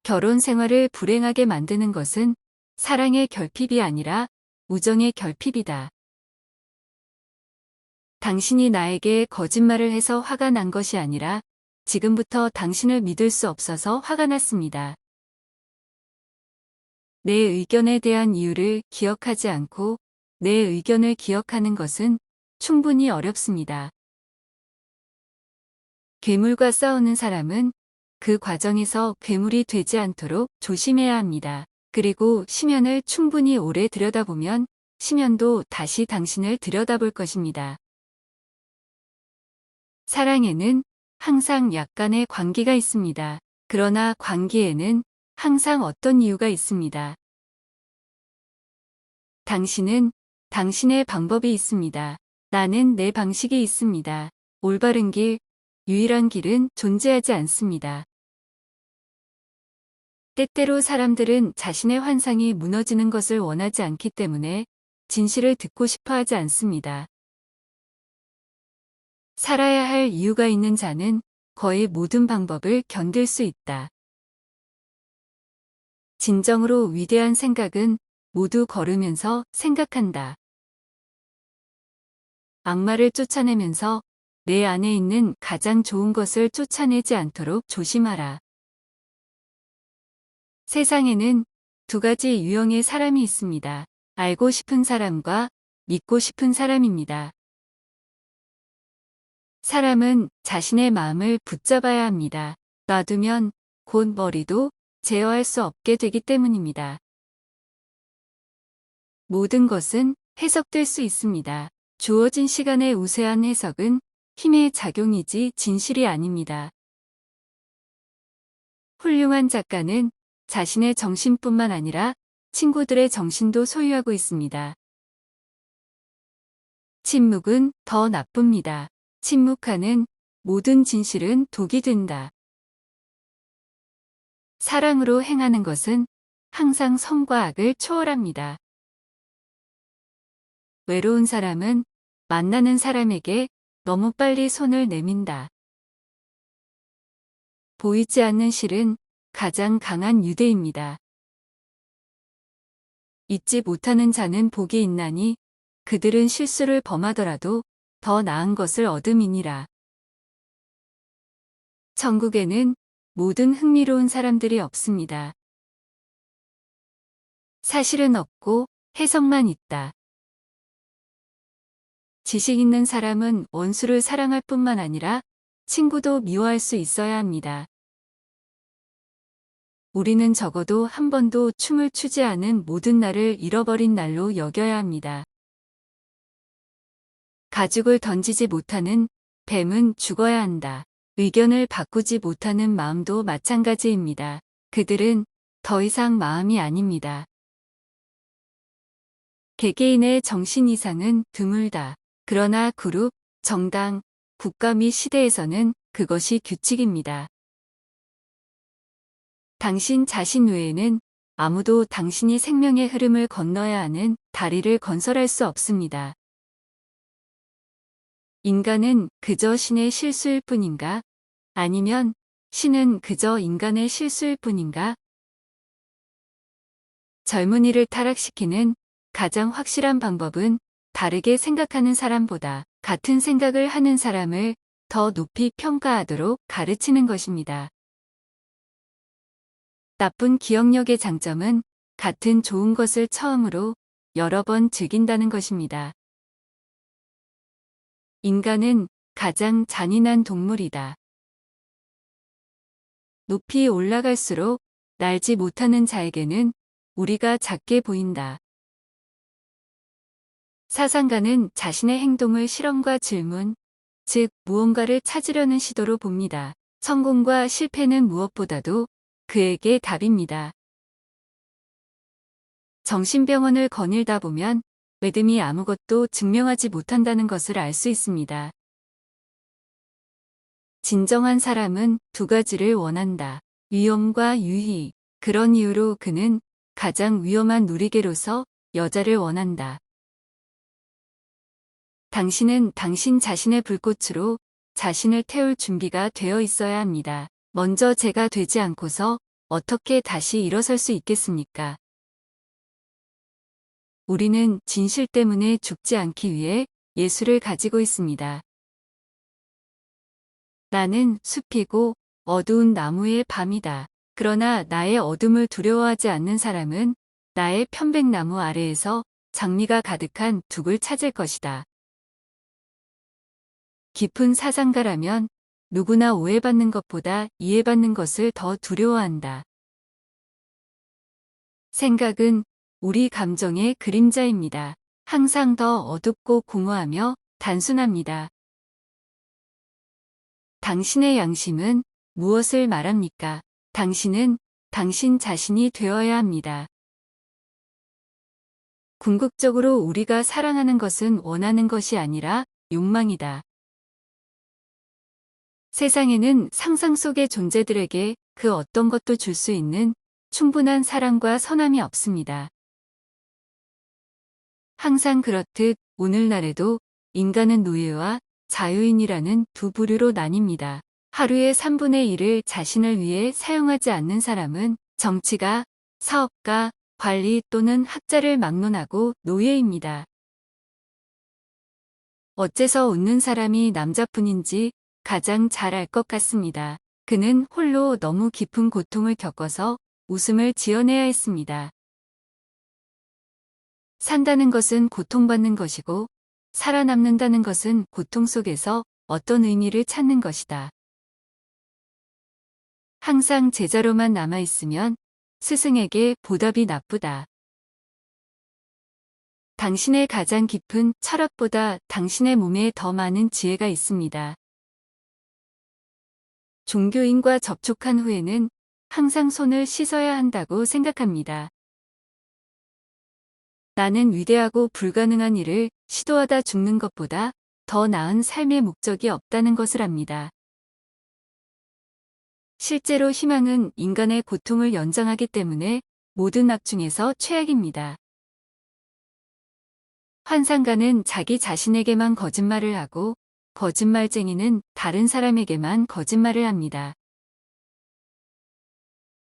결혼 생활을 불행하게 만드는 것은 사랑의 결핍이 아니라 우정의 결핍이다. 당신이 나에게 거짓말을 해서 화가 난 것이 아니라 지금부터 당신을 믿을 수 없어서 화가 났습니다. 내 의견에 대한 이유를 기억하지 않고 내 의견을 기억하는 것은 충분히 어렵습니다. 괴물과 싸우는 사람은 그 과정에서 괴물이 되지 않도록 조심해야 합니다. 그리고 심연을 충분히 오래 들여다보면 심연도 다시 당신을 들여다볼 것입니다. 사랑에는 항상 약간의 관계가 있습니다. 그러나 관계에는 항상 어떤 이유가 있습니다. 당신은 당신의 방법이 있습니다. 나는 내 방식이 있습니다. 올바른 길, 유일한 길은 존재하지 않습니다. 때때로 사람들은 자신의 환상이 무너지는 것을 원하지 않기 때문에 진실을 듣고 싶어 하지 않습니다. 살아야 할 이유가 있는 자는 거의 모든 방법을 견딜 수 있다. 진정으로 위대한 생각은 모두 걸으면서 생각한다. 악마를 쫓아내면서 내 안에 있는 가장 좋은 것을 쫓아내지 않도록 조심하라. 세상에는 두 가지 유형의 사람이 있습니다. 알고 싶은 사람과 믿고 싶은 사람입니다. 사람은 자신의 마음을 붙잡아야 합니다. 놔두면 곧 머리도 제어할 수 없게 되기 때문입니다. 모든 것은 해석될 수 있습니다. 주어진 시간의 우세한 해석은 힘의 작용이지 진실이 아닙니다. 훌륭한 작가는 자신의 정신뿐만 아니라 친구들의 정신도 소유하고 있습니다. 침묵은 더 나쁩니다. 침묵하는 모든 진실은 독이 된다. 사랑으로 행하는 것은 항상 선과 악을 초월합니다. 외로운 사람은 만나는 사람에게 너무 빨리 손을 내민다. 보이지 않는 실은 가장 강한 유대입니다. 잊지 못하는 자는 복이 있나니 그들은 실수를 범하더라도 더 나은 것을 얻음이니라. 천국에는 모든 흥미로운 사람들이 없습니다. 사실은 없고 해석만 있다. 지식 있는 사람은 원수를 사랑할 뿐만 아니라 친구도 미워할 수 있어야 합니다. 우리는 적어도 한 번도 춤을 추지 않은 모든 날을 잃어버린 날로 여겨야 합니다. 가죽을 던지지 못하는 뱀은 죽어야 한다. 의견을 바꾸지 못하는 마음도 마찬가지입니다. 그들은 더 이상 마음이 아닙니다. 개개인의 정신 이상은 드물다. 그러나 그룹, 정당, 국가 및 시대에서는 그것이 규칙입니다. 당신 자신 외에는 아무도 당신이 생명의 흐름을 건너야 하는 다리를 건설할 수 없습니다. 인간은 그저 신의 실수일 뿐인가? 아니면 신은 그저 인간의 실수일 뿐인가? 젊은이를 타락시키는 가장 확실한 방법은 다르게 생각하는 사람보다 같은 생각을 하는 사람을 더 높이 평가하도록 가르치는 것입니다. 나쁜 기억력의 장점은 같은 좋은 것을 처음으로 여러 번 즐긴다는 것입니다. 인간은 가장 잔인한 동물이다. 높이 올라갈수록 날지 못하는 자에게는 우리가 작게 보인다. 사상가는 자신의 행동을 실험과 질문, 즉 무언가를 찾으려는 시도로 봅니다. 성공과 실패는 무엇보다도 그에게 답입니다. 정신병원을 거닐다 보면 매듭이 아무것도 증명하지 못한다는 것을 알 수 있습니다. 진정한 사람은 두 가지를 원한다. 위험과 유희. 그런 이유로 그는 가장 위험한 누리개로서 여자를 원한다. 당신은 당신 자신의 불꽃으로 자신을 태울 준비가 되어 있어야 합니다. 먼저 제가 되지 않고서 어떻게 다시 일어설 수 있겠습니까? 우리는 진실 때문에 죽지 않기 위해 예수를 가지고 있습니다. 나는 숲이고 어두운 나무의 밤이다. 그러나 나의 어둠을 두려워하지 않는 사람은 나의 편백나무 아래에서 장미가 가득한 둑을 찾을 것이다. 깊은 사상가라면 누구나 오해받는 것보다 이해받는 것을 더 두려워한다. 생각은 우리 감정의 그림자입니다. 항상 더 어둡고 공허하며 단순합니다. 당신의 양심은 무엇을 말합니까? 당신은 당신 자신이 되어야 합니다. 궁극적으로 우리가 사랑하는 것은 원하는 것이 아니라 욕망이다. 세상에는 상상 속의 존재들에게 그 어떤 것도 줄 수 있는 충분한 사랑과 선함이 없습니다. 항상 그렇듯 오늘날에도 인간은 노예와 자유인이라는 두 부류로 나뉩니다. 하루의 3분의 1을 자신을 위해 사용하지 않는 사람은 정치가, 사업가, 관리 또는 학자를 막론하고 노예입니다. 어째서 웃는 사람이 남자뿐인지 가장 잘 알 것 같습니다. 그는 홀로 너무 깊은 고통을 겪어서 웃음을 지어내야 했습니다. 산다는 것은 고통받는 것이고 살아남는다는 것은 고통 속에서 어떤 의미를 찾는 것이다. 항상 제자로만 남아있으면 스승에게 보답이 나쁘다. 당신의 가장 깊은 철학보다 당신의 몸에 더 많은 지혜가 있습니다. 종교인과 접촉한 후에는 항상 손을 씻어야 한다고 생각합니다. 나는 위대하고 불가능한 일을 시도하다 죽는 것보다 더 나은 삶의 목적이 없다는 것을 압니다. 실제로 희망은 인간의 고통을 연장하기 때문에 모든 악 중에서 최악입니다. 환상가는 자기 자신에게만 거짓말을 하고 거짓말쟁이는 다른 사람에게만 거짓말을 합니다.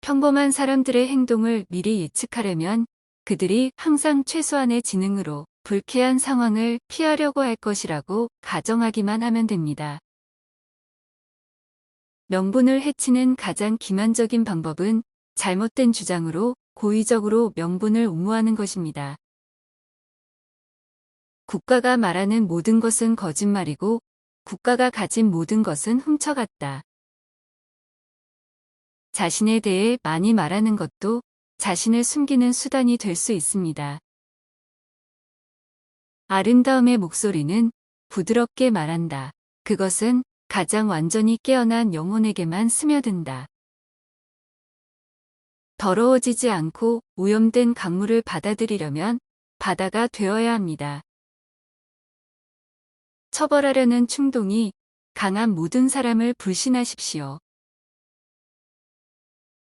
평범한 사람들의 행동을 미리 예측하려면 그들이 항상 최소한의 지능으로 불쾌한 상황을 피하려고 할 것이라고 가정하기만 하면 됩니다. 명분을 해치는 가장 기만적인 방법은 잘못된 주장으로 고의적으로 명분을 옹호하는 것입니다. 국가가 말하는 모든 것은 거짓말이고 국가가 가진 모든 것은 훔쳐갔다. 자신에 대해 많이 말하는 것도 자신을 숨기는 수단이 될 수 있습니다. 아름다움의 목소리는 부드럽게 말한다. 그것은 가장 완전히 깨어난 영혼에게만 스며든다. 더러워지지 않고 오염된 강물을 받아들이려면 바다가 되어야 합니다. 처벌하려는 충동이 강한 모든 사람을 불신하십시오.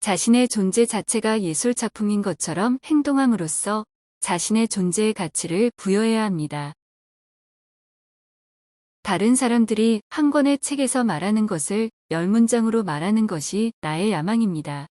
자신의 존재 자체가 예술 작품인 것처럼 행동함으로써 자신의 존재의 가치를 부여해야 합니다. 다른 사람들이 한 권의 책에서 말하는 것을 10문장으로 말하는 것이 나의 야망입니다.